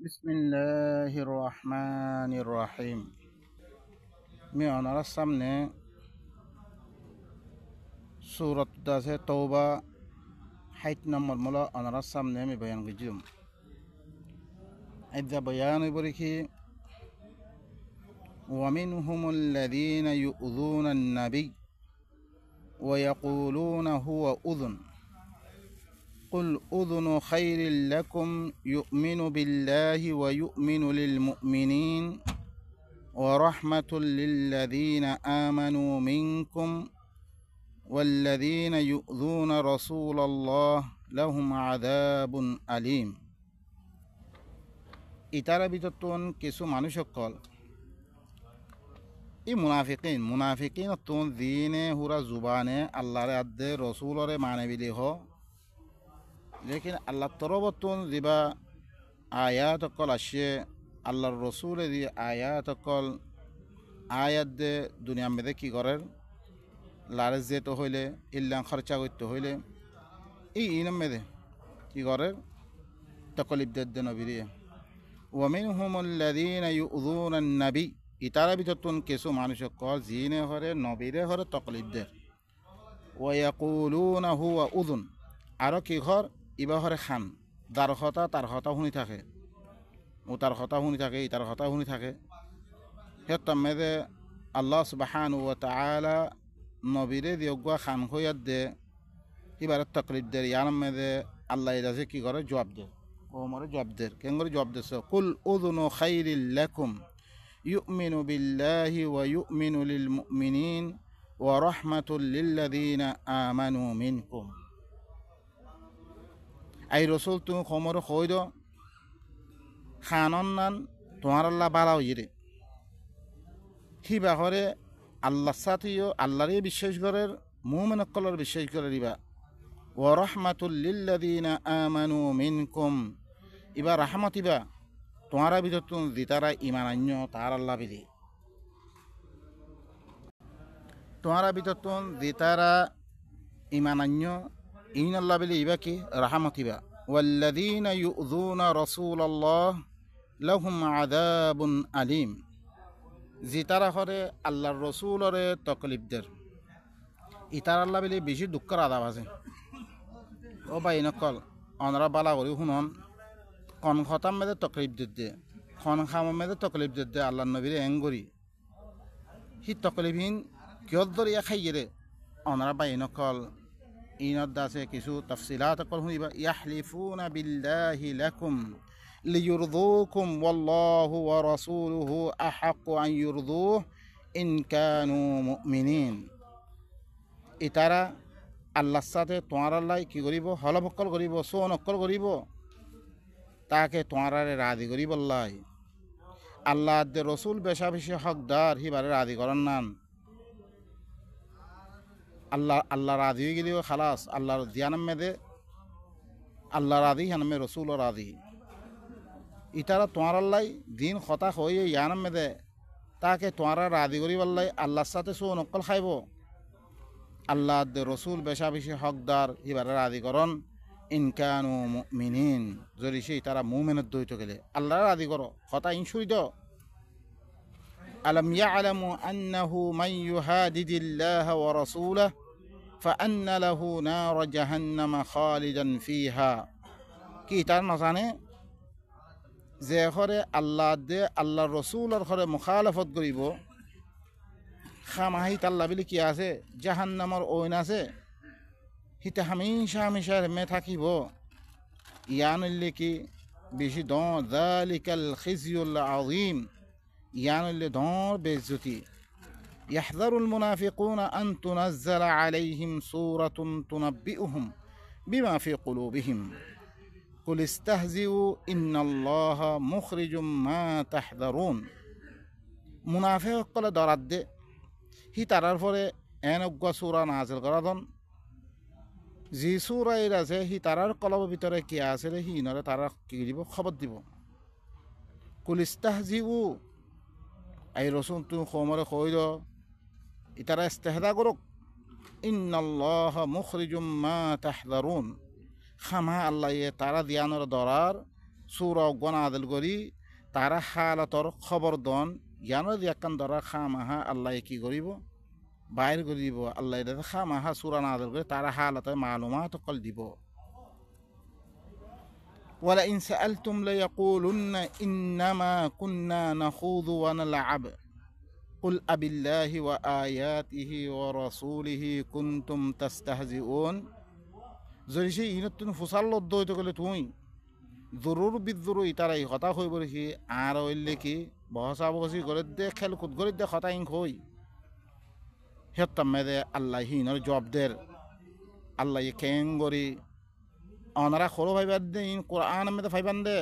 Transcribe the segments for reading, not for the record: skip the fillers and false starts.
বিসমিল্লাহির রহমানির রহিম। আমি আপনার সামনে সূরাত আছে তওবা 60 নম্বর মূলা আপনার সামনে আমি বয়ান করছিলাম। আইদা বয়ান বলিকি ومنهم الذين يؤذون النبي ويقولون هو أذن قل أذن خير لكم يؤمن بالله ويؤمن للمؤمنين ورحمة للذين آمنوا منكم والذين يؤذون رسول الله لهم عذاب أليم। ইতারা বিতত্তন কিছু মানুষ সকল ই মুনাফিকিন তুন দিনে হুরা জুবানে আল্লাহরে আদে রসুলরে মানে বিলি হ লেকিন আল্লাহ তরবতুন দিবা আয়াত অকল আসে আল্লাহর রসুলে দি আয়াত অকল আয়াত দে দুনিয়া মেদে কি করেন লারে যেতে হইলে ইল্লাং খরচা করতে হইলে এই ইনম মেদে কি করে তকলিফ দে নবীরে ওয়ামিনহুম আল্লাযীনা ইউযুনা আন-নবী ইতারা ভিতরতুন কিছু মানুষ কল জিনে হরে নবীরে হরে তকলিফ দে ওয়া ইয়াকুলুনা হুয়া উযুন আর কি ঘর ইবা হরে খান দার কথা তার কথা শুনি থাকে ও তার কথা শুনি থাকে ইতার কথা শুনি থাকে হেতম মেদে আল্লাহ সুবহানাহু ওয়া তাআলা নবীরে দিয়গুয়া খান হইয়াত দে এবার তকলিফ দে ইয়ার মেদে আল্লাহ এরাজে কি করে জবাব দে ও মরে জবাব দে কেন করে জবাব দেছ কুল উযুনু খাইরিল লাকুম ইউমিনু বিল্লাহি ওয়া ইউমিনু লিল মুমিনিন ওয়া রাহমাতুল লিল্লাযিনা আমানু মিনকুম। আই রাসূল তুমি খমর কইদ খানন নান তোমার আল্লাহ বালাও ইরে হিবা করে আল্লাহ সাথীয় আল্লাহরে বিশ্বাস করের মুমিন কলর বিশ্বাস করে দিবা ওয়া রাহমাতুল লিল্লাযিনা আমানু মিনকুম ইবা রাহমাত ইবা তোমারা ভিতর তুমি দিতারা ঈমান আন্য তার আল্লাহ বিধি তোমারা ভিতর তুমি দিতারা ঈমান আন্য ইন আল্লাহ বিধি ইবা কি রাহমাত ইবা ওয়াল্লাযিনা ইউযুনা রাসূলাল্লাহ লাহুম আযাবুন আলীম জিতারা হরে আল্লাহর রসুলরে তকলিফদের ইতার আল্লাহ বলে বেশি দুঃখের আদাব আছে ও ভাই নকল অনরা বালা করি শুনন কন খতাম মেদে তকলিফ দে খন খাম মেদে তকলিফ দে আল্লাহ নবীরে এঙ্গরি হি তকলিফহীন কিয় দরিয়া খাই গেরে অনরা ভাই নকল ইনত আছে কিছু তফসিলাত অকল শুনিবা ইয়াহলিফুনা বিল্লাহি লাকুম লিয়ুরদুকুম ওয়াল্লাহু ওয়া রাসূলুহু আহাক্কু আন ইউরদুহু ইন কানু মুমিনিন। ইতারা আল্লাহর সাথে তোমার আল্লাহ কি করিব হলফকল করিব সোন অকল করিব তাকে তোমারে রাজি করিব আল্লাহ দে রসুল বেশা বেশি হকদার হিবারে রাজি করার নান আল্লাহ রাজি হয়ে গেলেও খালাস আল্লাহর দিয়ানাম মেদে আল্লাহ রাজি হানামে রসুল রাজি ইতারা তোমার আল্লাহ দিন হতা হয়ে ইয়ানাম মেদে তাকে তোমারা রাজি করিব আল্লাহর সাথে সোন অকল খাইব আল্লাহ দে রসুল বেশা বেশি হকদার হিবারে রাজি করন ইনকানু মুমিনিন যদি সেই তারা মুমিনের দইতে গেলে আল্লাহ রাজি করো হতা ইনসুরি দ আলম ইয়ালামু আন্নাহু মান ইউহাদিদিল্লাহ ওয়া রাসূলাহু ফাআন্না লাহু নার জাহান্নাম খালিদান ফিহা কি তার না জানে যে ঘরে আল্লাহ দে আল্লাহর রসুলের ঘরে মুখালফত করিব খামাহিত আল্লাহ বলে কি আছে জাহান্নামর ওইন আছে হিতে হামেশা হামেশা মে থাকিব ইয়ানলে কি বেশি দ যালিকাল খিজিউল আযীম ইয়ানলে দর বেজ্জতি ইয়াহযারুল মুনাফিকুনা আন তুনাজ্জালা আলাইহিম সূরাতুন তুনাব্বিউহুম বিমা ফি কুলুবিহিম কুল ইস্তাহজিউ ইন্নাল্লাহা মুখরিজুম মা তাহযারুন। মুনাফিক কলে দরাদ দে হি তারার পরে এনেগা সূরা নাযিল করা দন জি সূরা এর আছে হি তারার কলবের ভিতরে কি আছে রে হি নরে তারা কি দিব খবর দিব কুল ইস্তাহজিউ আই রাসূল তুমি খমরে কইল ইতারা ইস্তেহজা করুক ইন্নাল্লাহা মুখরিজুম মা তাহযারুন খামা আল্লাহ তারা দিয়ানোর দরার সূরা গনাদল করি তারা হালাতর খবর দন জ্ঞান দিয়াকান ধরা খামাহা আল্লাহ কি করিব বাইর করে দিব আল্লাহ এটা খামাহা সূরা নাযিল করে তারা হালাতে মালুমাত কল দিব ওয়ালা ইন সাআলতুম লা ইয়াকুলুন্না ইন্নামা কুন্না নাখুযু ওয়া নালআব কুল আবিল্লাহি ওয়া আয়াতিহি ওয়া রাসূলিহি কুনতুম তাস্তাহজিউন যদি সেই ইনতুন ফুসাল্ল দইতে গেলে তুমি জরুর বিজরু ইতারাই হতা হই বলেছি আর হইলে কি বহসা বহসি করে দে খেল কুদ করে দে হতা ইং হই হেত্তাম মেদে আল্লাহ হিনর জবদের আল্লাহ কেঙ্গরি অনারা খোলো ভাইবার দে ইন কোরআন মেদে ভাইবান দে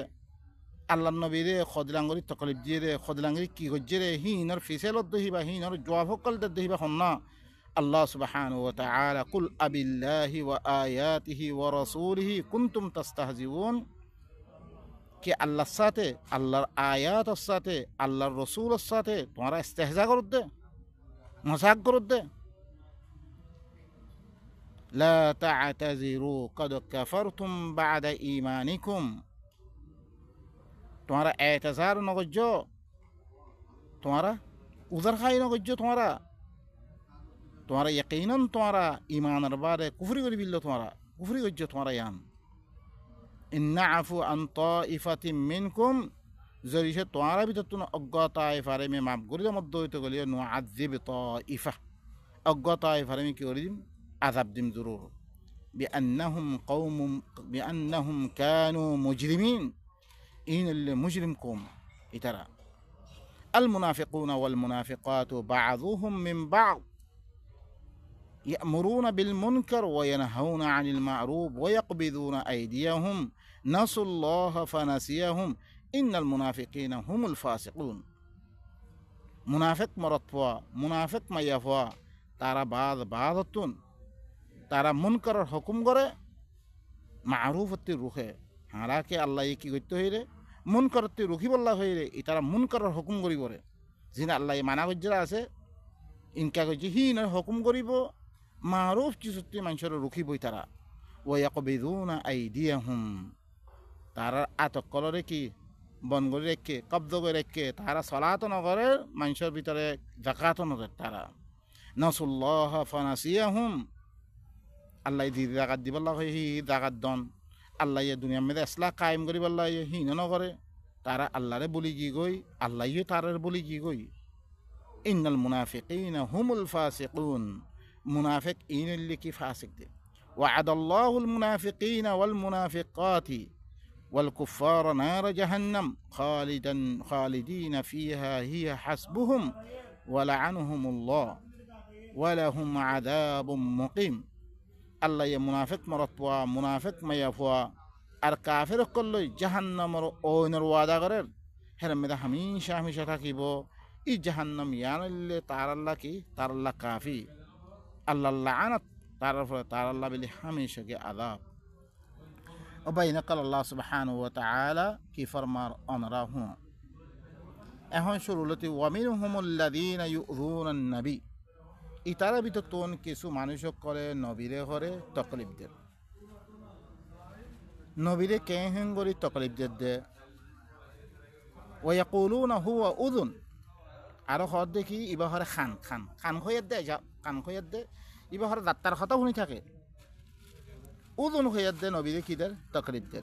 আল্লাহ নবীরে খদলাঙ্গরি তকলিফ দিয়ে রে খদলাঙ্গরি কি হজ্জে রে হিনর ফিসেলত দহিবা হিনর জবাব হকল দহিবা হন্না আল্লাহ সুবহানাহু ওয়া তাআলা কুল আবিল্লাহি ওয়া আয়াতিহি ওয়া রাসূলিহি কুনতুম তাস্তাহজিউন কি আল্লাহর সাথে আল্লাহর আয়াতের সাথে আল্লাহর রসুলের সাথে তোমরা ইস্তেহজা করত দে মজাক করত দে লা তা'তাযিরু ক্বাদ কাফারতুম বা'দা ঈমানিকুম তোমরা এতজার নগজ্জ তোমরা উজার খাই নগজ্জ তোমরা ইয়াকিনান তোমরা ঈমানের বারে কুফরি করে বিল্ল তোমরা কুফরি গজ্জ তোমরা ইয়ান ইন্না আফু আন তাইফাতিম মিনকুম জরিশে তোমরা ভিতর তুন অজ্ঞতা ইফারে মে মাফ করিলে মধ্যে হইতে গলিয়ে নুআযিব তাইফা অজ্ঞতা ইফারে মে কি করিম আযাব দিম জরুর বিআন্নাহুম কানু মুজরিমিন ইন মুজরিম কওম ইতারা আল মুনাফিকুনা ওয়াল মুনাফিকাতু বা'যুহুম মিন বা'দ يأمرون بالمنكر وينهون عن المعروف ويقبضون أيديهم نسوا الله فنسيهم إن المنافقين هم الفاسقون منافق مرتفع منافق ما يفوا ترى بعض ترى منكر الحكم করে মারুফতি রুখে হারাকে আল্লাহ কি করতে হইরে মুনকারতি রুখি বল্লা হইরে ইতারা মুনকারের হুকুম করিব রে যিনি আল্লাহ মানা গজ্জরা আছে ইনকা গজ্জি হিন হুকুম করিব মারুফ চিসুতি মানুষের রুখিবই তারা ওয়ায়াকবিদুনা আইদিয়াহুম তারা আতকলরে কি বন করে রেখে কব্দ করে রেখে তারা সলাত নগরে মানুষের ভিতরে জাকাত নগর তারা নাসুল্লাহ ফানাসিয়াহুম আল্লাহ দি জাকাত দিবল্লা হয় হি জাকাত দন আল্লাহ দুনিয়ার মধ্যে ইসলাহ কায়েম করি বল্লা হিন নগরে তারা আল্লাহরে বলি কি গই আল্লাহ তারের বলি কি গই ইন্নাল মুনাফিকিনা হুমুল ফাসিকুন মুনাফিক ইনল্লি কি ফাসিক দে وعد الله المنافقين والمنافقات والكفار نار جهنم خالدين فيها هي حسبهم ولعنهم الله ولهم عذاب مقيم الله يا منافق مرتوا منافق ما يفوا আর কাফের কল্লই জাহান্নামের ওইনের ওয়াদা করে হের মেদা হামেশা থাকিব ই জাহান্নাম ইয়ানল্লে তার আল্লাহ কি তার আল্লাহ কাফি আল্লাহ লাআনাত তার আল্লাহ বলি হামেশা কে আযাব ও বাইনা কাল আল্লাহ সুবহানাহু ওয়া তাআলা কি ফরমার অনরা হুঁ এখন শুরুলতি ওয়া মিনহুমুল্লাযীনা ইউযুনান নবী ইতারা ভিতর তোন কিছু মানুষ করে নবীরে ঘরে তকলিফ দেয় নবীরে কেহেন গরি তকলিফ দে ওয়া ইয়াকুলুনা হুয়া উযুন আর হদ দেখি ইবা হরে খান হয়ে দে যা কান হয়ে দে ইবা হরে ডাক্তার কথা শুনি থাকে উযুন হয়ে দে নবীরে কি দের তকলিফ দে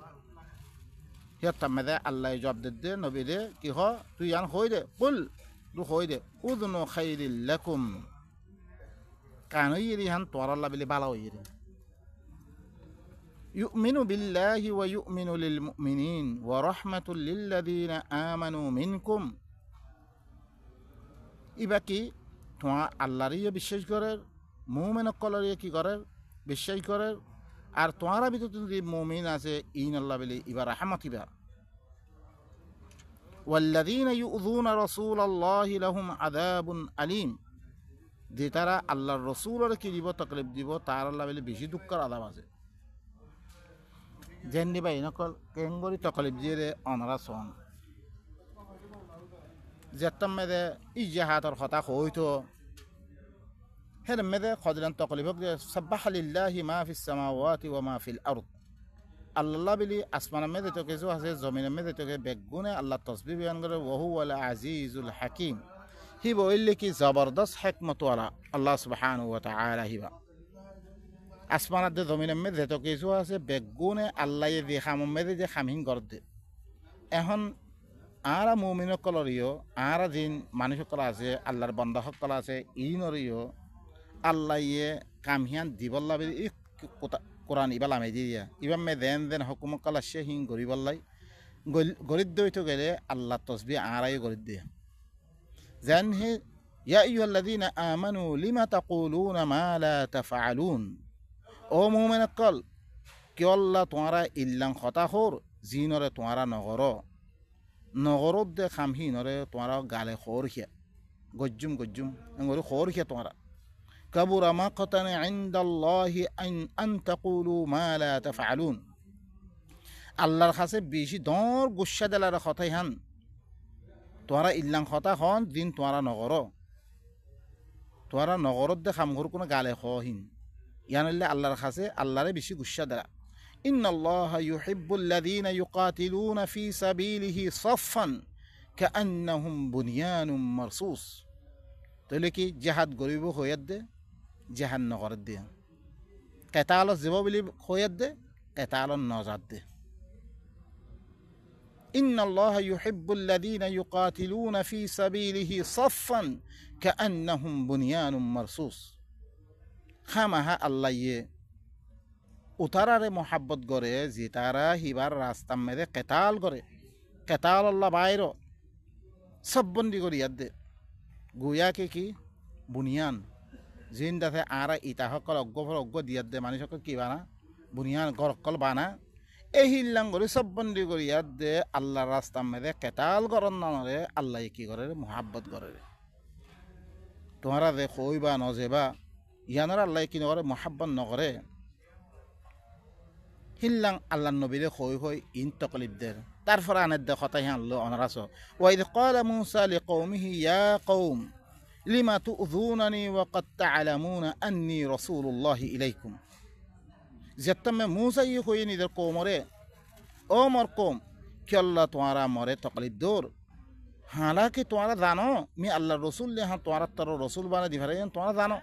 হিয়াত মেদে আল্লাহ জবাব দে নবীরে কি হ তুই আন হই দে কুল তু হই দে উযুনু খাইরিল লাকুম কানই রিহান তোর আল্লাহ বলি ভালো হইরে يؤمن بالله ويؤمن للمؤمنين ورحمة للذين آمنوا منكم ইবাকি তোমার আল্লাহরই বিশ্বাস করে মুমিন কলরে কি করে বিশ্বাস করে আর তোমার ভিতরে যদি মুমিন আছে ইন আল্লাহ বলি ইবা রাহমাত ইবা والذين يؤذون رسول الله لهم عذاب أليم যে তারা আল্লাহর রাসূলের কি দিব তকলিফ দিব তার আল্লাহ বলি বেশি দুঃখের আযাব আছে জেন্দি বাই নকল কেঙ্গরি তকলিফ দিয়ে অনরা সন যেতাম মেদে ইজাহাতর কথা হইতো হের মেদে খদলান তকলিফ সাব্বাহা লিল্লাহি মা ফিস সামাওয়াতি ওয়া মা ফিল আরদ আল্লাহ বিলি আসমানের মধ্যে তো কিছু আছে জমিনের মধ্যে তো বেগুনে আল্লাহ তসবি বয়ান করে ওহু আলা আজিজুল হাকিম হিব ওইলে কি জবরদস্ত হেকমতওয়ালা আল্লাহ সুবহানাহু ওয়া তাআলা হিবা আসমানার দে জমিনের মধ্যে তো কিছু আছে বেগুনে আল্লাহ যে খামের মধ্যে যে খামহিন করতে এখন আরা মুমিন সকলরিও আরা দিন মানুষ সকল আছে আল্লাহর বান্দা সকল আছে ইনরিও আল্লাহ ইয়ে কামহিয়ান দিবল্লা ই কোরআন ইবা লামে দিয়া ইবা মে দেন হুকুম কালা সে হিং গরিবল্লাই গরিব দইতে গেলে আল্লাহ তসবি আরাই গরিব দিয়ে যেন হে ইয়া আইয়ুহাল্লাযীনা আমানু লিমা তাকুলুনা মা লা তাফআলুন ও মুমিন সকল কিয়ল্লা তোমরা ইল্লাং কথা হর জিনরে তোমরা নগরত দে খামহি নরে তোমরা গালে খোর খিয়া গজ্জুম এঙ্গরে খোর খিয়া তোমরা কাবুরা মাকতান ইনদাল্লাহি আন তাকুলু মা লা তাফআলুন আল্লাহর কাছে বেশি দর গুসা দেলার কথাই হান তোমরা ইল্লাং কথা হন দিন তোমরা নগরত দে খামঘর কোনো গালে খহিন ইয়ানলে আল্লাহর কাছে আল্লাহরে বেশি গুসা দেলা ইন্নাল্লাহা ইউহিব্বুল্লাযীনা ইউকাতিলুনা ফি সাবিলিহি সাফফান কাআন্নাহুম বুনিয়ানুম মারসুস তাহলে কি জিহাদ গরিব হইয়াত দে জিহাদ নগরত দে কেতাল জীব বলি হইয়াত দে কেতাল নজাত দে ইন্নাল্লাহা ইউহিব্বুল্লাযীনা ইউকাতিলুনা ফি সাবিলিহি সাফফান কাআন্নাহুম বুনিয়ানুম মারসুস খামাহা আল্লাহ ইয়ে উতারারে মোহাব্বত করে যে তারা হিবার রাস্তা মেরে কেতাল করে কেতাল আল্লাহ বাইর সব বন্দি করি ইয়াদ দে গুয়াকে কি বুনিয়ান জিন দাথে আরা ইতা সকল অজ্ঞ দিয়াত দে মানুষ সকল কি বানা বুনিয়ান গরকল বানা এই হিল্লাং করে সব বন্দি করি ইয়াদ দে আল্লাহর রাস্তা মেরে কেতাল করন নামরে আল্লাহ কি করে মোহাব্বত করে তোমারা যে কইবা নজেবা ইয়ানার আল্লাহ কি নকরে মোহাব্বত নকরে হিল্লাং আল্লাহ নবীরে হই ইন তকলিবদের তারপর আনের দে কথাই আনলো অনারাস ওয়াইদ ক্বালা মূসা লিকওমিহি ইয়া কওম লিমা তুযুনানি ওয়া ক্বাদ তা'লামুনা আন্নী রাসূলুল্লাহি ইলাইকুম যেতমে মূসা ই হই নিদের কওমরে ও মোর কওম কি আল্লাহ তোমারা মরে তকলিব দূর হালাকি তোমারা জানো মি আল্লাহর রাসূল লে হ্যাঁ তোমারা তর রাসূল বানা দিভারে তোমারা জানো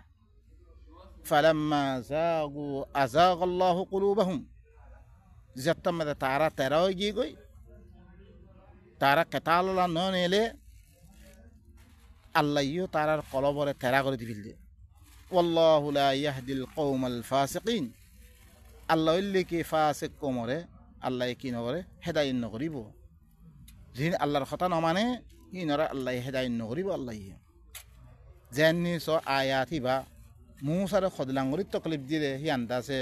ফালাম্মা যাগু আযাগাল্লাহু কুলুবাহুম যেতম মে তারা তেরাও গিয়ে গই তারা কেতালা ন নেলে আল্লাহ ইও তারার কলবরে তেরা করে দিবিল দে ওয়াল্লাহু লা ইয়াহদিল কওমাল ফাসিকিন আল্লাহ ইল্লি কি ফাসিক কোমরে আল্লাহ কি নগরে হেদায়েত নকরিব যিনি আল্লাহর কথা ন মানে ইনরা আল্লাহ হেদায়েত নকরিব আল্লাহ যেননি স আয়াত হিবা মুসারে খদলাঙ্গরি তকলিফ দিয়ে হি আন্দাসে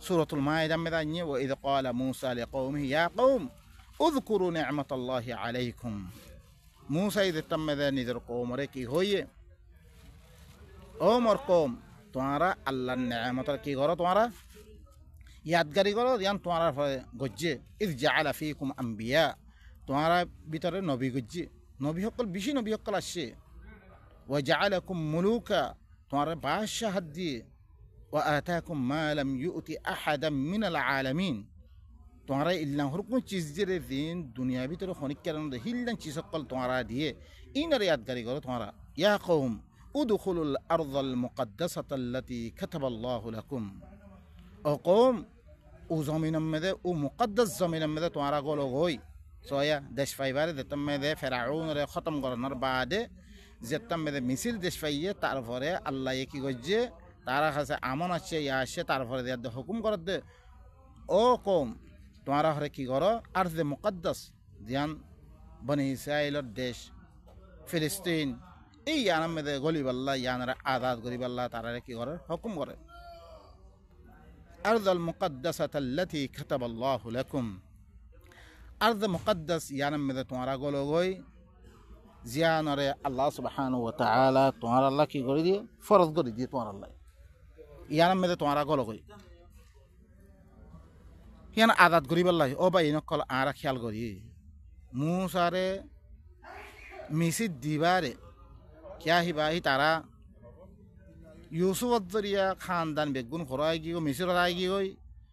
সূরাতুল মাইদা মে দাইয়ে ওয়া ইয ক্বালা মূসা লিকওমিহি ইয়া কওম উযকুরু নি'মাতাল্লাহি আলাইকুম মূসা ইদ তমদে নিদর কওমরে কি হইয়ে ও মোর কওম তোমরা আল্লাহর নিয়ামতের কি করো তোমরা ইয়াদগারি করো ইয়ান তোমরা গজ্জে ইয জাআলা ফীকুম আম্বিয়া তোমরা ভিতরে নবী গজ্জে নবী সকল বেশি নবী সকল আসছে ওয়া জাআলাকুম মুলুকা তোমরা বাদশাহ দিয়ে وآتاكم ما لم يؤت أحدا من العالمين توارا إلا هركون چیز جره دین دنیا بيتر خونيك كرن ده هيلن چیز قل توارا ديه إن رياض غري غرو توارا يا قوم ادخلوا الأرض المقدسة التي كتب الله لكم أو قوم او زمين مده او مقدس زمين مده توارا غولو غوي سويا دش فايبار دتم مده فرعون ره ختم غرنر بعد زتم مده مصر دش فايه تعرفره الله يكي گوجه তারা কাছে আমন আছে ইয়া আসে তারপরে দিয়ে হুকুম করে দে ও কম তোমরা হরে কি করো আর যে মুকদ্দাস দিয়ান বনি ইসরাইলের দেশ ফিলিস্তিন এই ইয়ানার মধ্যে গলিবাল্লাহ ইয়ানারা আজাদ গরিবাল্লাহ তারা কি করে হুকুম করে আরদুল মুকদ্দাসাতাল্লাতী কাতাবাল্লাহু লাকুম আরদ মুকদ্দাস ইয়ানার মধ্যে তোমরা গলো গই জিয়ানরে আল্লাহ সুবহানাহু ওয়া তাআলা তোমরা আল্লাহ কি করে দিয়ে ফরজ করে দিয়ে তোমরা আল্লাহ ইয়ানার মধ্যে তোমরা গলো গই ইয়ান আজাদ গরিবাল্লাহ ও ভাই নকল আরা খেয়াল করি মুসারে মিসিদ দিবারে क्या ही बाही तारा यूसुफ जरिया खानदान बेगुन खराएगी गो मिस्र आएगी गई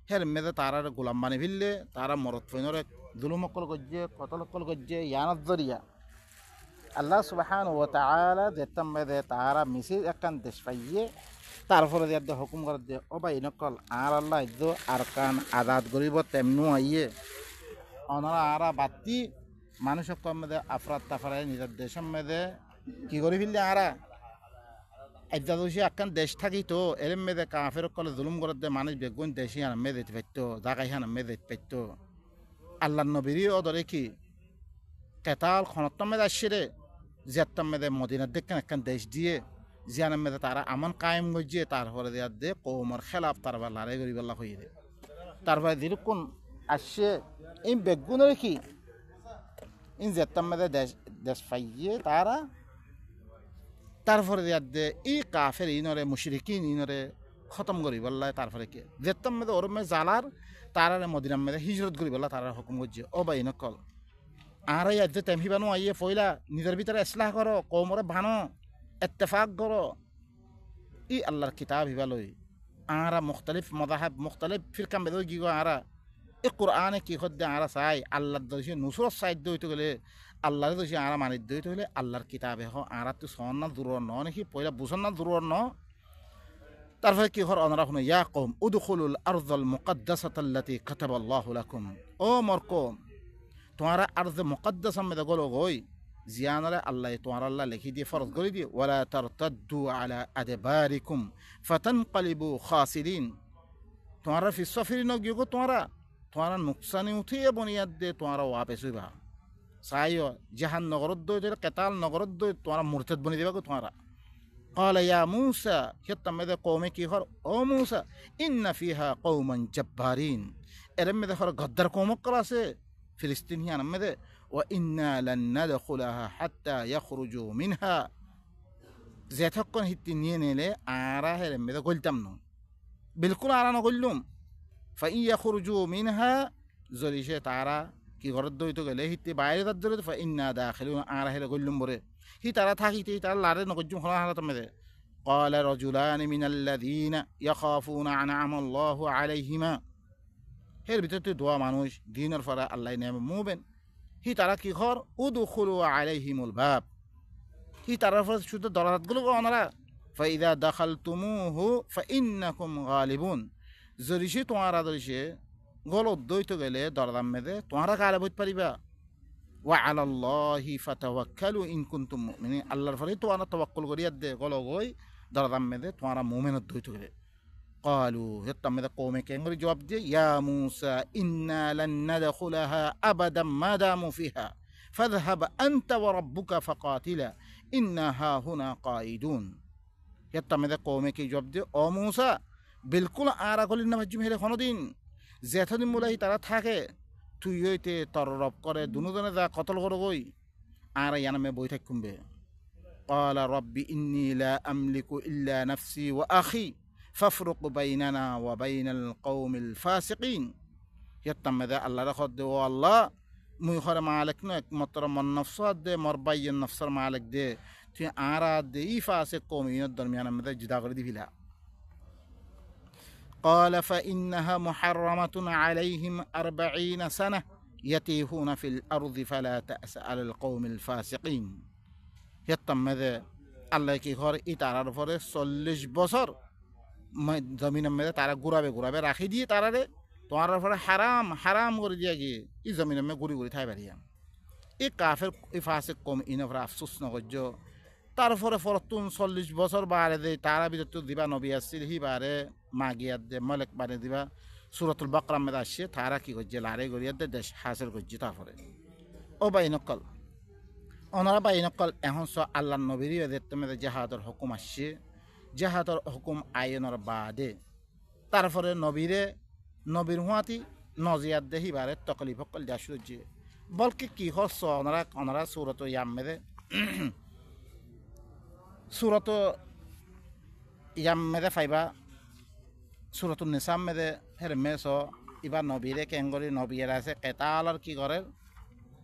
হের মেদে তারার গোলাম বানি ফিরলে তারা মরত ফইনরে জুলুমকল গজ্জে কতলকল গজ্জে ইয়ানত জরিয়া আল্লাহ সুবহানাহু ওয়া তাআলা যেতাম মেদে তারা মিছিল একখান দেশ পাইয়ে তারপরে দিয়ে হুকুম করে দিয়ে ও ভাই নকল আর আল্লাহ ইদ্দো আরকান আজাদ গরিব তেমনু আইয়ে অনারা আরা বাতি মানুষের কম মেদে আফরাত তাফারায় নিজের দেশের মেদে কি করে ফেললে আরা একটা দোষী একখান দেশ থাকি তো এরম মেদে কাফের কলে জুলুম করে দে মানুষ বেগুন দেশি হান মেদে পাইতো জাগাই হান মেদে পাইতো আল্লাহ নবীরই অদরে কি কেতাল খনত্তম মেদে আসছে রে জেত্তম মেদে মদিনার দেখেন একখান দেশ দিয়ে জিয়ানের মেদে তারা আমন কায়েম গজিয়ে তারপরে দেওয়ার দে কৌমর খেলাফ তারপর লড়াই করি বেলা হয়ে দে তারপরে যেরকম আসছে এই বেগুনের কি ইন জেত্তম মেদে দেশ দেশ পাইয়ে তারা তারপরে দেওয়ার দে ই কাফের ইনরে মুশরিকিন ইনরে খতম করি বললা তারপরে কি জেত্তম মেদে ওরমে জালার তারারে মদিনার মেদে হিজরত করি বললা তারা হুকুম গজিয়ে ও বাই নকল আর এই আজ তেমহি বানো আইয়ে ফইলা নিজের ভিতরে ইসলাহ করো কৌমরে ভানো ইত্তেফাক করো ই আল্লাহর কিতাব হিবালই আরা মুখতালিফ মদাহাব মুখতালিফ ফিরকাম বেদ কি গো আরা এই কোরআনে কি খদ্দে আরা চাই আল্লাহর দোষে নুসরত সাইড হইতে গেলে আল্লাহর দোষে আরা মানিত হইতে গেলে আল্লাহর কিতাবে হ আরা তো সন না দূর ন নাকি পয়লা বুঝন না দূর ন তারপরে কি হর অনরা শুনে ইয়া কওম উদখুলুল আরযাল মুকদ্দাসাতাল্লাতী কাতাবাল্লাহু লাকুম ও মরকম তোমারা আরজ মুকদ্দাস মেদে গলো গই জিয়ানরে আল্লাহ তোমার আল্লাহ লিখি দিয়ে ফরজ করে দিয়ে ওয়ালা তারতাদ্দু আলা আদবারিকুম ফাতানকালিবু খাসিরিন তোমারা ফিসফিরিন গিয়ে গো তোমারা নুকসানি উঠিয়ে বনিয়াদ দে তোমারা ওয়াপেস হইবা চাইও জাহান নগরত দই কেতাল নগরত দই তোমারা মুরতাদ বনি দিবা গো তোমারা قال يا موسى يتم ذا قومي كي خر او موسى ان فيها قوما جبارين ارم ذا خر غدر قومك كلاسه فلسطينيان مده وإنا لن ندخلها حتى يخرجوا منها زيتكون هتنين له آراه لمده قلتمنو بالكل آراه نقولهم فإن يخرجوا منها زريشة تارا كي غرد دويتو قاله هتي باير تدرد فإنا داخلون آراه لقولهم بره هي تارا تاكي تي تارا لارد نقولهم خلا حالة مده قال رجلان من الذين يخافون أنعم الله عليهما হের ভিতরে দোয়া মানুষ দিনের ফরা আল্লাহ নেমে মুবেন হি তারা কি ঘর উদখুলু আলাইহিমুল বাব হি তারা ফর শুধু দরজাগুলো ওনারা ফাইদা দাখালতুমুহু ফাইন্নাকুম গালিবুন জরিশে তোমারা দরিশে গল দইত গেলে দরজার মেদে তোমারা গালিব হইতে পারিবা ওয়া আলাল্লাহি ফাতাওয়াক্কালু ইন কুনতুম মুমিনিন আল্লাহর ফরে তোমরা তাওয়াক্কুল করিয়া দে গল গই দরজার মেদে তোমরা মুমিনত দইত গেলে قالوا يتم ذا قومي كينغري جواب دي يا موسى إنا لن ندخلها أبدا ما داموا فيها فاذهب أنت وربك فقاتلا إنا ها هنا قائدون يتم ذا قومي كي جواب دي أو موسى بالكل آرا قول إنما جمهير خندين زيتون مولاي ترى تاكي তুইতে তররব করে দুনুদনে যা কতল করে গই আর ইয়ানামে বই থাকুম বে قال ربي إني لا أملك إلا نفسي وأخي فافرق بيننا وبين القوم الفاسقين يتم ذا الله رخد والله ميخر مالكنا مطر من نفسات دي مربي النفسر مالك دي تي عراد دي فاسق قومين الدرميان مذا جدا غردي فيها قال فإنها محرمة عليهم 40 سنة يتيهون في الأرض فلا تأس على القوم الفاسقين يتم ذا الله كي خور إتعرار فرس صلش بصر জমিনের মধ্যে তারা ঘুরাবে রাখি দিয়ে তারারে তোমার পরে হারাম করে দিয়ে গিয়ে এই জমিনের মধ্যে ঘুরি থাই পারিয়া এই কাফের এই ফাঁসে কম ইনফরা আফসোস নকর্য তারপরে ফরতুন 40 বছর বারে দে তারা ভিতর দিবা নবী আসছিল হি বারে মাগিয়াত দে মলেক বারে দিবা সূরাতুল বাকরা মধ্যে আসছে তারা কি করছে লারে গড়িয়া দে দেশ হাসিল করছে তারপরে ও বাই নকল ওনারা বাই নকল এখন আল্লাহ নবীর মধ্যে জাহাদর হুকুম আসছে জাহাদর হুকুম আইনের বাদে তারপরে নবীর হুয়াতি নজিয়াত দেহি বারে তকলিফ কল যাসুজি বলকে কি হস ওনারা সূরাত ইয়ামেদে সূরাত ইয়ামেদে ফাইবা সূরাতুন নিসা মেদে হেরমেস ইবা নবীরে কেঙ্গরি নবীর আছে কেতালর কি করে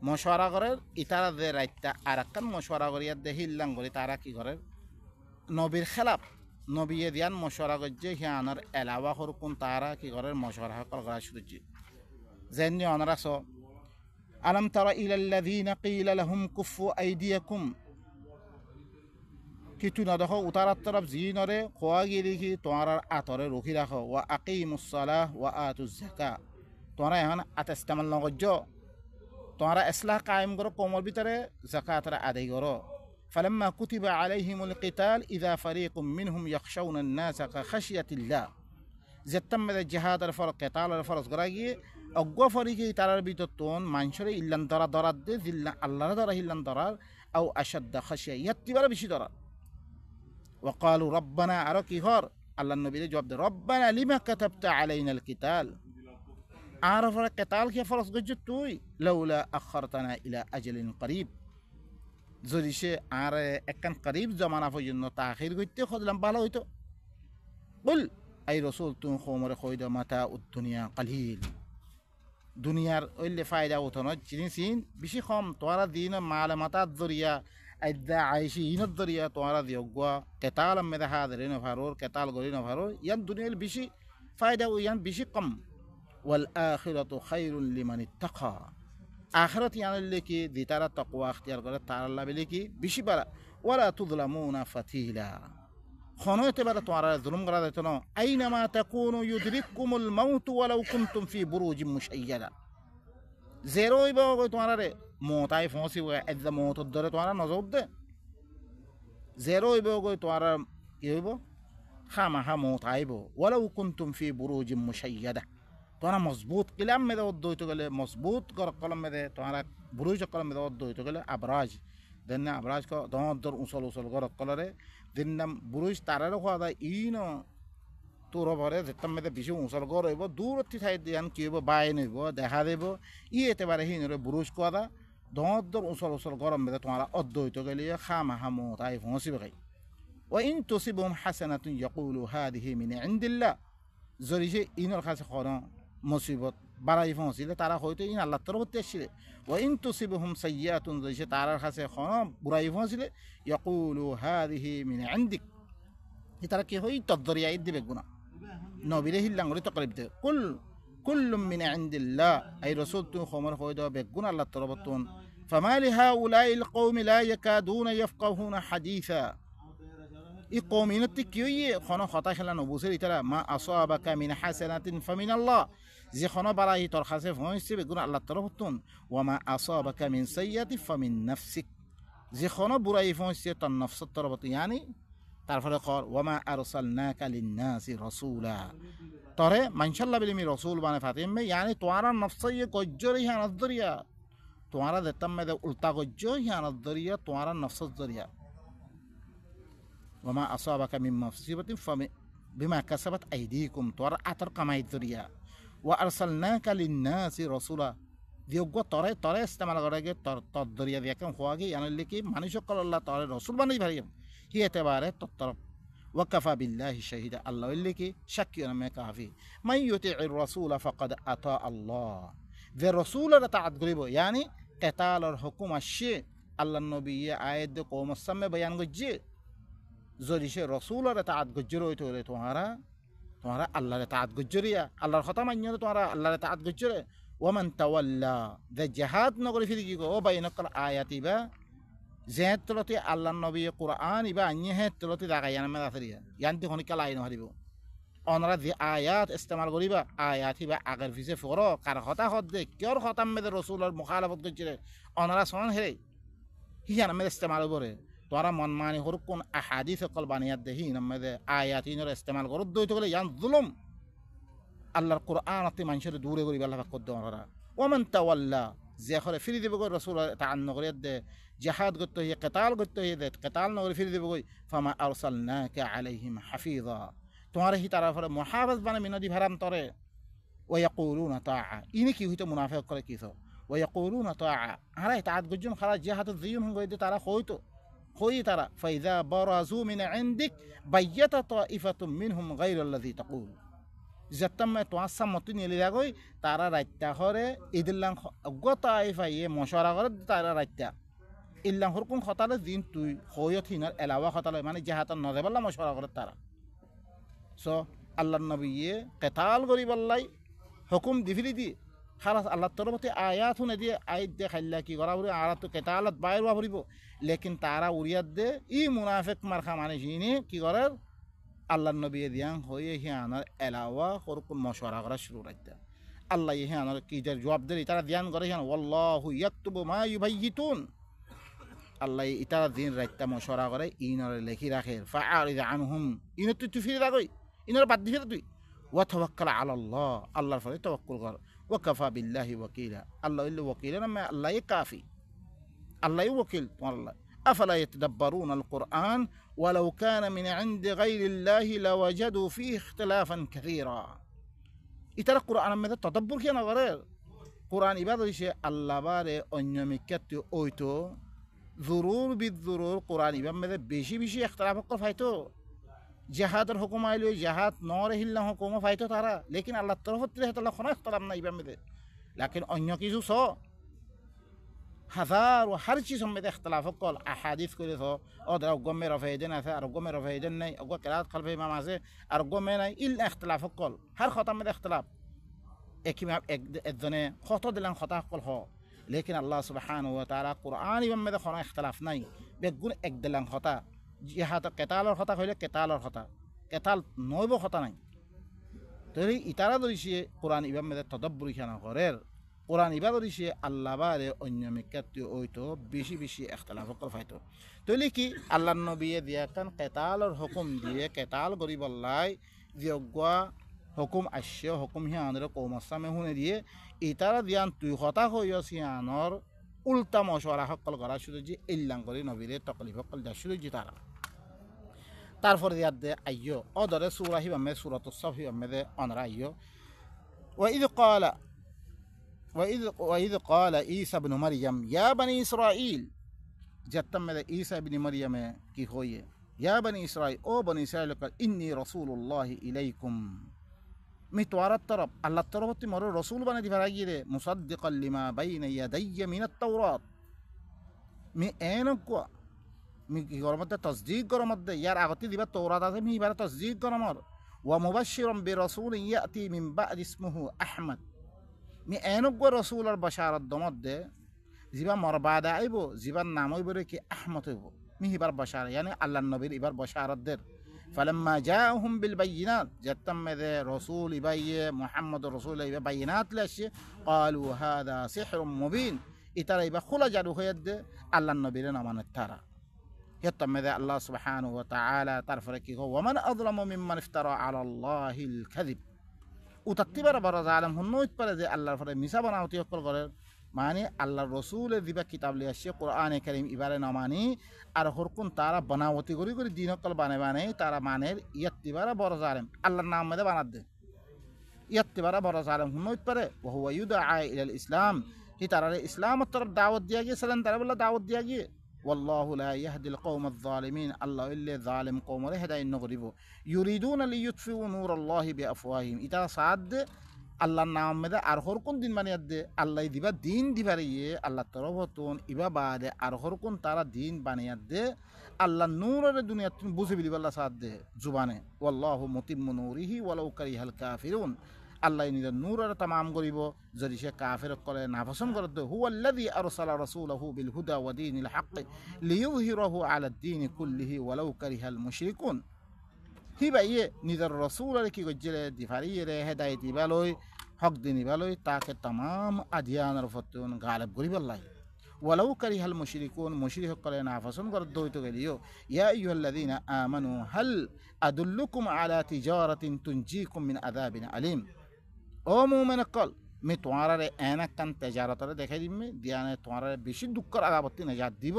মশওয়ারা করে ইতারা দে রাইতা আরাকান মশওয়ারা করিয়া দেহিল্লাং করি তারা কি করে নবীর খেলাফ নবিয়ে দিয়ান মশওয়ারা গজ্জে হিয়ানার এলাওয়া হরকুন তারা কি ঘরের মশওয়ারা করা শুরু যেন অনারা স আলম তারা ইলাল্লাযীনা কিলা লাহুম কুফু আইদিয়াকুম কিছু না দেখো উতারার তরফ জিনরে খোয়া গিয়ে দেখি তোমার আতরে রুখি রাখো ওয়া আকিমুস সালাহ ওয়া আতুজ যাকাত তোমরা এখন আত ইস্তেমাল নগজ্জ তোমরা ইসলাহ কায়েম করো কোমর ভিতরে যাকাতরা আদায় করো فلما كتب عليهم القتال إذا فريق منهم يخشون الناس كخشية الله زتم الجهاد الفرق قتال الفرق غراغي أقوى فريقي ترى بيتون منشر إلا ضرر ذل الله ضرر إلا ضرر أو أشد خشية يتبر بشي ضرر وقالوا ربنا أركي هار الله النبي جواب ربنا لما كتبت علينا القتال عارف القتال كيف فرص جدتوي لولا أخرتنا إلى أجل قريب যদি সে আর একখান করিব জমানা পর্যন্ত তাখির করতে খুঁজলাম ভালো হইতো বল এই রসুল তুমি খোমরে খৈদ মাথা উদ্দুনিয়া কালিল দুনিয়ার ওইলে ফায়দা উঠানো জিনিসিন বেশি কম তোরা দিন মাল মাতার দরিয়া আইদা আইসি ইনত দরিয়া তোরা দিয়োগ্যা কেতাল মেদা হাদরে নভারোর কেতাল গরি নভারোর ইয়ান দুনিয়ার বেশি ফায়দা ইয়ান বেশি কম ওয়াল আখিরাতু খায়রুল লিমান ইত্তাকা আখিরাত ইয়ানলে কি দিতারা তাকওয়া ইখতিয়ার করে তার আল্লাহ বলে কি বেশি বাড়া ওয়ালা তুযলামুনা ফাতিলা খনতে বাড়া তোমরা জুলুম করা দিত না আইনামা তাকুনু ইউদরিকুমুল মাউত ওয়ালাউ কুনতুম ফি বুরুজিম মুশাইয়াদা জেরোই বাগো তোমরা রে মতাই ফসি ওয়া এদা মত ধরে তোমরা নজর দে জেরোই বাগো তোমরা কি হইব খামা হা মত আইব ওয়ালাউ কুনতুম ফি বুরুজিম মুশাইয়াদা তোমরা মজবুত কিলাম মেদে অদ্দ হইতে গেলে মজবুত কলম মেদে তোমরা বুরুজ কলম মেদে অদ্দ হইতে গেলে আবরাজ দেন না আবরাজ ক দর উসল উসল কলরে দিন নাম বুরুজ তারারও খাওয়া দেয় ইন তোর ভরে যেতাম মেদে বেশি উসল গর হইব দূরত্ব ঠাই দিয়ান কি হইব বাইন হইব দেখা দেব ই এতেবারে হিনরে বুরুজ কোয়া দা দর উসল উসল গরম মেদে তোমরা অদ্দ হইতে গেলে খামা হামো তাই ফসিবে খাই وإن تصبهم حسنة يقولوا هذه من عند الله যদি সে ইনর কাছে কোনো মুসিবত বাড়াই পৌঁছিলে তারা হয়তো ইন আল্লাহ তরফতে আসছিলে ওয়াইন তুসিবহুম সাইয়্যাতুন যদি সে তারার কাছে কোনো বুড়াই পৌঁছিলে ইয়াকুলু হাদিহি মিন ইনদিক তারা কি হয় তদরিয়া দিবে গুনাহ নবীরে হিল্লাঙ্গরি তকরিব দে কুল্লুম মিন ইনদিল্লাহ আই রাসূল তু খমর হয়তো বেগুন আল্লাহ তরফতুন ফামা লিহাউলাইল কওমি লা ইয়াকাদুনা ইয়াফকাহুনা হাদিসা এই কওমিনতি কি হইয়ে কোনো কথা খেলা নবুসের ইতারা মা আসাবাকা মিন হাসানাতিন ফামিনাল্লাহ যে কোনো বাড়াই তোর কাছে পৌঁছছে বেগুন আল্লাহ তরফতুন ওয়া মা আসাবাকা মিন সাইয়্যাতি ফামিন নাফসিক যে কোনো বুড়াই পৌঁছছে তোর নফসের তরফত ইয়ানি তারপরে কর ওয়া মা আরসালনাকা লিন্নাসি রাসূলা তরে মানশাল্লাহ বিলিমি রাসূল বানে ফাতিমে ইয়ানি তোরা নফসয়ে গজ্জরি হানাত দরিয়া তোরা দেতাম মে উল্টা গজ্জ হানাত দরিয়া তোরা নফসত দরিয়া وما أصابك من مصيبة بما كسبت أيديكم تور أتر كما الدنيا وأرسلناك للناس رسولا ديوغو توري استعمال غرقه تور الدنيا ديكم خواجي يعني اللي كي مانيشو قال الله تعالى رسول بني بحريم هي تبارة تطرب وكفى بالله شهيدا الله اللي كي شكي ما كافي من يطيع الرسول فقد أطاع الله ذي الرسول رتعد قريبه يعني قتال الحكومة الشيء الله النبي آيات قوم السماء بيان جي যদি সে রসুলের তাআত গজ্জর হইতে হলে তোমরা আল্লাহর তাআত গজ্জরিয়া আল্লাহর কথা মান্য তোমরা আল্লাহর তাআত গজ্জরে ওমান তাওয়াল্লা দে জিহাদ নগরি ফিরি কি ও বাইনকাল আয়াতি বা জেহাদ তলতে আল্লাহর নবী কুরআন ইবা আন্যে হে তলতে দাগায়ান মে দাসরিয়া ইয়ান্তি হনিকা লাইন হারিব অনরা যে আয়াত ইস্তেমাল করিবা আয়াত ইবা আগের ফিসে ফরো কার কথা হদ দে কিয়র খতাম মে রসুলের মুখালাফত গজ্জরে অনরা সন হেরে হিয়ান মে ইস্তেমাল করে তোরা মন মানি হরকুন আহাদিস কল বানিয়াত দেহি নমদে আয়াতিনর ইস্তেমাল করদ দইতে গেলে ইয়ান জুলুম আল্লাহর কুরআন অতি মানুষের দূরে করিবা আল্লাহ পাক কদ্দ ওরা ওমান তাওয়াল্লা যে খরে ফিরি দিব গো রাসূল তাআন নগরিয়াত দে জিহাদ করতে হে কিতাল করতে হে দে কিতাল নগরি ফিরি দিব গই ফামা আরসালনাকা আলাইহিম হাফিজা তোমার হি তারা ফরে মুহাফিজ বানে মিনদি ভারাম তরে ওয়া ইয়াকুলুনা তাআ ইনি কি হইতো মুনাফিক করে কিছো ওয়া ইয়াকুলুনা তাআ আরে তাআত গজন খালা জিহাদ জিয়ুন হইতে তারা হইতো خوي ترى فإذا برزوا من عندك بيت طائفة منهم غير الذي تقول زتم تواسم متني للاغوي ترى رايتا هره إدلان غطائفة يه مشورة غرد ترى رايتا إلا هركون خطر الدين توي خويت هنا العوا خطر يعني جهات النظر بالله مشورة غرد ترى সো আল্লাহ নবীয়ে কেতাল করি বললাই হুকুম দিফিলি দি খালাস আল্লাহ তরফতে আয়াত শুনে দিয়ে আয়াত দিয়ে খাইলা কি করা বলি আর তো কেতালত বাইর হওয়া ফুরিব লেকিন তারা উড়িয়াত দে ই মুনাফেক মার্খা মানে যিনি কি করে আল্লাহ নবী দিয়াং হয়ে হিয়ানোর এলাওয়া করকুন মশওয়ারা করা শুরু রাখতে আল্লাহ হিয়ানোর কি যে জবাব দেয় তারা ধ্যান করে হিয়ান ওয়াল্লাহু ইয়াকতুবু মা ইউবাইয়িতুন আল্লাহ ইতারা দিন রাখতে মশওয়ারা করে ইনরে লেখি রাখে ফাআরিদ আনহুম ইনত তুই ফিরে রাখই ইনরে বাদ দিয়ে তুই ওয়া তাওয়াক্কাল আলাল্লাহ আল্লাহর ফলে তাওয়াক্কুল কর ওয়া কাফা বিল্লাহি ওয়াকিলা আল্লাহ ইল্লা ওয়াকিলা না আল্লাহ কাফি আল্লাহ ওয়াকিল তোমার আল্লাহ أفلا يتدبرون القرآن ولو كان من عند غير الله لوجدوا فيه اختلافا كثيرا إترى القرآن ماذا تدبر كنا غير قرآن إبادة شيء الله باره أنيمكت أويتو ضرور بالضرور قرآن إبادة ماذا بيشي اختلاف قل فايتو جهاد الحكومة إلو جهاد نور هلا حكومة فايتو ترى لكن الله طرف تلاه الله خنا اختلافنا إبادة ماذا لكن أنيكيزو صو হাজার ও হর চিজ মধ্যে اختلاف কল আহাদিস করে তো ওদের গমে রফাইদেন আছে আর গমে রফাইদেন নাই ওগো কেরাত খালফে ইমাম আছে আর গমে নাই ইল اختلاف কল হর খতা মধ্যে اختلاف একইভাবে একজনে খত দিলেন খতা কল হ লেকিন আল্লাহ সুবহানাহু ওয়া তাআলা কুরআন ইমাম মধ্যে কোনো اختلاف নাই বেগুন এক দিলেন খতা জিহাদ কেতালর খতা হইলে কেতালর খতা কেতাল নয়ব খতা নাই তরি ইতারা দইছে কুরআন ইমাম মধ্যে তদাব্বুর খানা করের কোরআন ইবাদত দিছে আল্লাহ বারে অন্য মেকাতে ওইতো বেশি বেশি اختلاف করে ফাইতো তইলে কি আল্লাহ নবীয়ে দিয়া কান কেতালর হুকুম দিয়ে কেতাল করি বললাই যোগ্যা হুকুম আসছে হুকুম হিয়ানরে কৌমসামে হুনে দিয়ে ইতারা দিয়ান তুই হতা হইয়া সিয়ানর উল্টা মশওয়ারা সকল করা শুধু যে ইল্লাং করি নবীরে তকলিফ সকল যা শুধু যে তারপরে দিয়াত দে আইয়ো অদরে সূরা হিবামে সূরাতুস সাফ হিবামে অনরা আইয়ো وإذ قال عيسى بن مريم يا بني إسرائيل جتم عيسى بن مريم كي هوي يا بني إسرائيل أو بني إسرائيل قال إني رسول الله إليكم متوار الطرب الله الطرب تمر رسول بنا دي فراجيره مصدقا لما بين يدي من التوراة مي أنكوا مي غرمت تصديق غرمت يار أغتي دي التوراة هذا مي بار تصديق غرمر ومبشرا برسول يأتي من بعد اسمه أحمد মি এনক রসুলের বশারত দমত দে জিবা মরবাদা আইব জিবার নাম হইব কি আহমদ হইব মি হিবার বশার ইয়ানি আল্লাহ নবীর ইবার বশারত দের ফালাম্মা জাআহুম বিল বাইয়িনাত জাতাম দে রসুল ইবাইয়ে মুহাম্মদ রসুল ইবা বাইয়িনাত লাশে ক্বালু হাদা সিহরুম মুবিন ইতারা ইবা খুলা জাদু হয়ে দে আল্লাহ নবীর নামানত তারা ইয়াতাম দে আল্লাহ সুবহানাহু ওয়া তাআলা তারপরে কি গো ওয়া মান আযলামু মিম্মান ইফতারা আলা আল্লাহিল কাযিব উতাত্তিবার বড় জালেম হুন্নইত পারে যে আল্লাহর পরে মিছা বানাওতি অকল করে মানে আল্লাহর রসুলের দিবা কিতাব লিয়ে আসছে কোরআনে কারীম ইবারে না মানি আর হরকুন তারা বানাওতি করি করে দিন অকল বানে তারা মানের ইয়াত্তিবারা বড় জালেম আল্লাহর নাম মধ্যে বানাত দে ইয়াত্তিবারা বড় জালেম হুন্নইত পারে ওয়া হুয়া ইউদআ ইলাল ইসলাম হি তারারে ইসলামের তরফ দাওয়াত দিয়া গিয়েছিলেন তারা বলে দাওয়াত দিয়া গিয়ে والله لا يهدي القوم الظالمين الله إلا ظالم قوم هداية نغربو يريدون ليطفئوا نور الله بأفواههم إذا صاد الله نام مده أرخور كون دين من يد الله يديبا دين ديباريه الله تربطون إبا بعد أرخور كون تارا دين بني يد الله نور الدنيا بوزي بلي بالله صاد زبانه والله متم نوره ولو كره الكافرون আল্লাহ নিজের নূরের তামাম করিব যদি সে কাফের করে নাপসন্দ করে তো হুয়াল্লাযী আরসালা রাসূলাহু বিল হুদা ওয়া দীনিল হক লিইয়ুযহিরাহু আলা দ্দীনি কুল্লিহি ওয়ালাউ কারিহাল মুশরিকুন হি বাইয়ে নিজের রাসূলের কি গজলে দিফারিয়ে হেদায়েত দিবালই হক দিনিবালই তাকে তামাম আদিয়ানের ফতুন গালিব করিব আল্লাহ ওয়ালাউ কারিহাল মুশরিকুন মুশরিক করে নাপসন্দ করে দইতো গেলিও ইয়া আইয়ুহাল্লাযীনা আমানু হাল আদুল্লুকুম আলা তিজারাতিন তুনজিকুম মিন আযাবিন আলীম ও মুমিন কল আমি তোমার এনাক কান তেজারতরে দেখাই দিমে দিয়ানে তোমার বেশি দুঃখর আগাবত্তি নাজাত দিব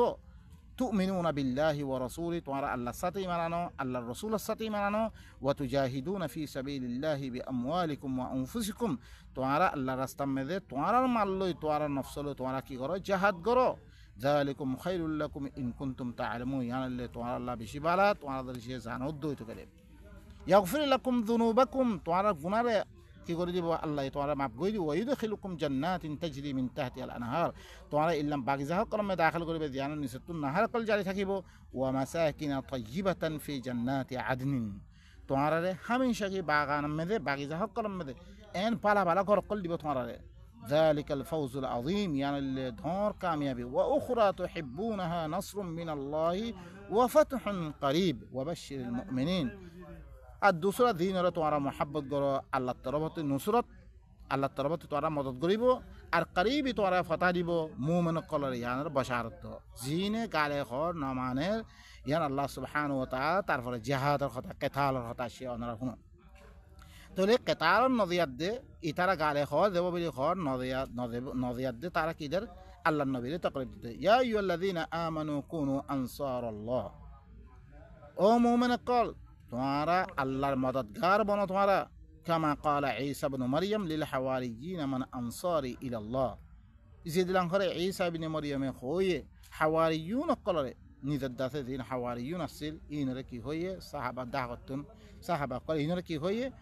তুমিনুনা বিল্লাহি ওয়া রাসূলি তোমার আল্লাহর সাথে মানানো আল্লাহর রাসূলের সাথে মানানো ওয়া তুজাহিদুনা ফি সাবিলিল্লাহি বিআমওয়ালিকুম ওয়া আনফুসিকুম তোমার আল্লাহর রাস্তা মধ্যে তোমার মাল লই তোমার নফস লই তোমার কি করো জিহাদ করো যালিকুম খায়রুল লাকুম ইন কুনতুম তা'লামুন ইয়ানাল্লাহ তোমার আল্লাহ বেশি ভালো তোমার দরিয়ে জানো দইতো করে ইয়াগফির লাকুম যুনুবাকুম তোমার গুনাহরে কি করে দিব আল্লাহ তোমারা মাফ করে দিব ওয়াইদখিলুকুম জান্নাতিন তাজরি মিন তাহতিহাল আনহার তোমারা ইল্লাম বাগিজাহ কলমে দাখিল করিবে জিয়ান নিসতুন নাহার কল জারি থাকিব ওয়া মাসাকিনা তাইয়িবাতান ফি জান্নাতি আদনিন তোমারে হামেশা কি বাগান মেদে বাগিচা সকল মেদে এন পালা পালা ঘর কল দিব তোমারে ذلك الفوز العظيم يعني اللي دور كاميابي وأخرى تحبونها نصر من الله وفتح قريب وبشر المؤمنين الدوسرة دين توارا محبت করো আল্লাহর তরফতে নুসরত আল্লাহর তরফতে তোরা মদত করিব আর করিবি তোরা ফতা দিব মুমিন কলর ইয়ানের বশারত জিনে গালে খর নমানের ইয়ান আল্লাহ সুবহানাহু ওয়া তাআলা তারপরে জিহাদের কথা কিতালের কথা সে অনরা শুনো তাহলে কেতার নদিয়াত দে ইতারা গালে খর দেব বলি খর নদিয়াত দে তারা কিদের আল্লাহর নবীর তাকরির দিতে ইয়া আইয়ুহাল্লাযীনা আমানু কুনু আনসারাল্লাহ ও মুমিন কল তোমরা আল্লাহর মদদগার বনো তোমরা كما قال عيسى بن مريم للحواريين من أنصاري إلى الله زيد لانخر عيسى بن مريم خويه حواريون قلر نيذ دين حواريون السيل إن ركي هويه صحابة دعوتن صحابة قال إن ركي هويه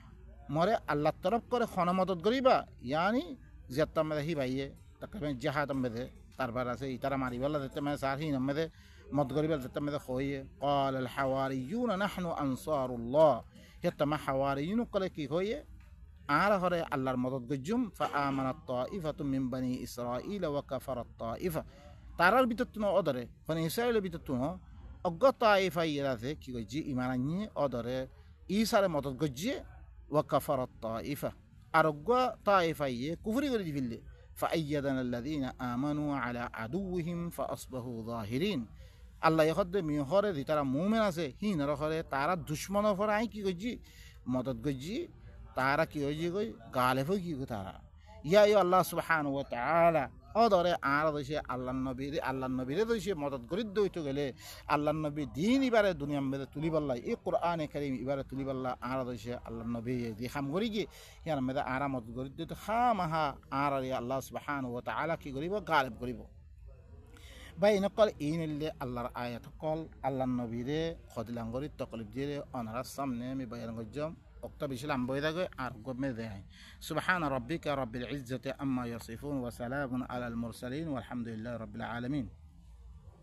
مره الله طرف করে খানা মদত করিবা يعني زيادة مده هي بايه تقريبا جهاد مده তারপর আছে ইতারা মারিবালা দিতে মানে সারহিন মده মদত করিবা দিতে মده خويه قال الحواريون نحن أنصار الله يتما حواريون قال كي هويه آره هره الله مدد گجم فآمن الطائفة من بني إسرائيل وكفر الطائفة تارال بيتتنا أدره فني إسرائيل بيتتنا أجا طائفة يراثه كي گجي إيمانني أدره إيسار مدد گجي وكفر الطائفة أرجع طائفة كفر يريد بالله فأيدنا الذين آمنوا على عدوهم فأصبحوا ظاهرين আল্লাহ যখন মিহরে দি তারা মুমিন আছে হিন রখরে তারা দুশ্মন ফর আই কি গজি মদত গজি তারা কি হইজি কই গালে ফই কি তারা ইয়া ইয়া আল্লাহ সুবহানাহু ওয়া তাআলা অদরে আর দইছে আল্লাহর নবীরে দইছে মদত করি দইতো গেলে আল্লাহর নবী দিন ইবারে দুনিয়া মধ্যে তুলিবাল্লাহ এই কোরআনে কারীম ইবারে তুলিবাল্লাহ আর দইছে আল্লাহর নবী দি খাম করি কি ইয়ার মধ্যে আর মদত করি দইতো খামাহা আর আল্লাহ সুবহানাহু ওয়া তাআলা কি করিব গালিব করিব ভাই নকল ইন ইল্লে আল্লাহর আয়াত কল আল্লাহর নবীরে খদিলাঙ্গরি তকলিফ দিয়ে অনার সামনে আমি বয়ান করজম অক্ত বেশি লাম্বই থাকে আর গমে দেয় সুবহান রাব্বিকা রাব্বিল ইজ্জাতি আম্মা ইয়াসিফুন ওয়া সালামুন আলাল মুরসালিন ওয়ালহামদুলিল্লাহি রাব্বিল আলামিন